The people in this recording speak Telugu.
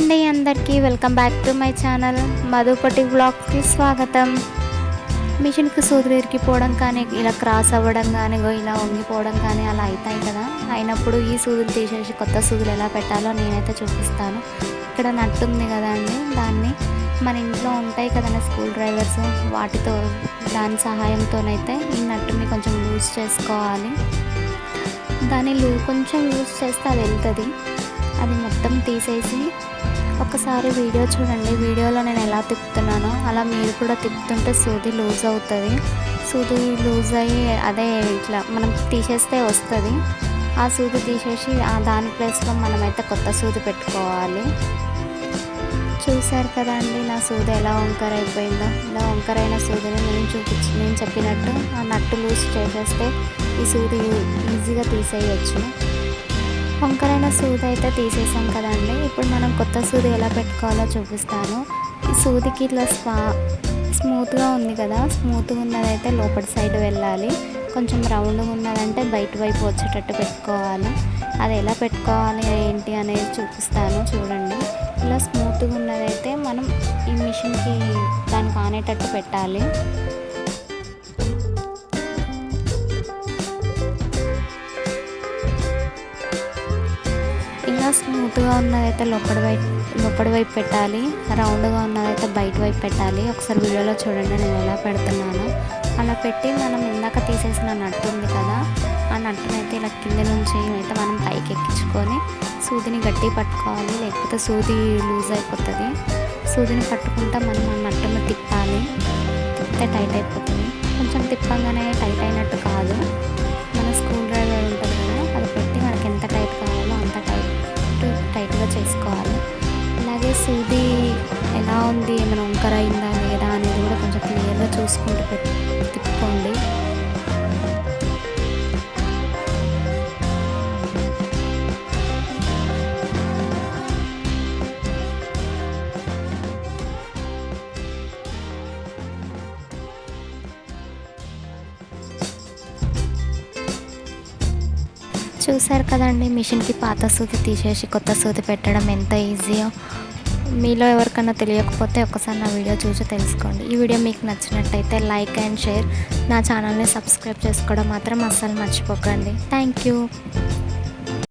అండి అందరికీ welcome back to my channel Madhupati వ్లాగ్స్కి స్వాగతం. మిషన్కి సూదులు ఇరికిపోవడం కానీ ఇలా క్రాస్ అవ్వడం కానీ ఇలా వంగిపోవడం కానీ అలా అవుతాయి కదా. అయినప్పుడు ఈ సూదులు తీసేసి కొత్త సూదులు ఎలా పెట్టాలో నేనైతే చూపిస్తాను. ఇక్కడ నట్టు ఉంది కదా అండి, దాన్ని మన ఇంట్లో ఉంటాయి కదండి స్క్రూ డ్రైవర్స్, వాటితో దాని సహాయంతోనైతే ఈ నట్టుని కొంచెం లూజ్ చేసుకోవాలి. దాన్ని కొంచెం లూజ్ చేస్తే అది వెళ్తుంది. అది మొత్తం తీసేసి ఒకసారి వీడియో చూడండి. వీడియోలో నేను ఎలా తిప్పుతున్నానో అలా మీరు కూడా తిప్పుతుంటే సూది లూజ్ అవుతుంది. సూది లూజ్ అయ్యి అదే ఇట్లా మనం తీసేస్తే వస్తుంది. ఆ సూది తీసేసి దాని ప్లేస్లో మనమైతే కొత్త సూది పెట్టుకోవాలి. చూసారు కదా అండి నా సూది ఎలా వంకర అయిపోయిందో. ఇలా వంకరైన సూదిని నేను చెప్పినట్టు ఆ నట్టు లూజ్ చేసేస్తే ఈ సూది ఈజీగా తీసేయచ్చు. వంకరైన సూది అయితే తీసేసాం కదండి. ఇప్పుడు మనం కొత్త సూది ఎలా పెట్టుకోవాలో చూపిస్తాను. ఈ సూదికి ఇట్లా స్మూత్గా ఉంది కదా, స్మూత్గా ఉన్నదైతే లోపలి సైడ్ వెళ్ళాలి. కొంచెం రౌండ్గా ఉన్నదంటే బయట వైపు వచ్చేటట్టు పెట్టుకోవాలి. అది ఎలా పెట్టుకోవాలి ఏంటి అనేది చూపిస్తాను చూడండి. ఇలా స్మూత్గా ఉన్నదైతే మనం ఈ మిషన్కి దానికి ఆనేటట్టు పెట్టాలి. ఇలా స్మూత్గా ఉన్నదైతే లోపడి వైపు పెట్టాలి, రౌండ్గా ఉన్నదైతే బయట వైపు పెట్టాలి. ఒకసారి వీడియోలో చూడండి నేను ఎలా పెడుతున్నాను. అలా పెట్టి మనం ఇందాక తీసేసిన నట్టు ఉంది కదా, ఆ నట్టునైతే ఇలా కింద నుంచి అయితే మనం పైకి ఎక్కించుకొని సూదిని గట్టి పట్టుకోవాలి, లేకపోతే సూది లూజ్ అయిపోతుంది. సూదిని పట్టుకుంటా మనం ఆ నట్టును తిప్పాలి, తిప్పితే టైట్ అయిపోతుంది. కొంచెం తిప్పంగానే టైట్ అయినట్టు కాదు, మన స్క్రూ డ్రైవర్ ఉంటుంది కదా అది పెట్టి మనకి ఎంత టైట్ కావాలో అంత టైట్గా చేసుకోవాలి. అలాగే సూది ఎలా ఉంది, ఏమైనా వంకర అయిందా లేదా అనేది కూడా కొంచెం క్లియర్గా చూసుకుంటూ తిప్పుకోండి. చూసారు కదండి, మిషన్కి పాత సూది తీసేసి కొత్త సూది పెట్టడం ఎంత ఈజీయో. మీలో ఎవరికైనా తెలియకపోతే ఒకసారి నా వీడియో చూసి తెలుసుకోండి. ఈ వీడియో మీకు నచ్చినట్టయితే లైక్ అండ్ షేర్. నా ఛానల్ని సబ్స్క్రైబ్ చేసుకోవడం మాత్రం అస్సలు మర్చిపోకండి. Thank you.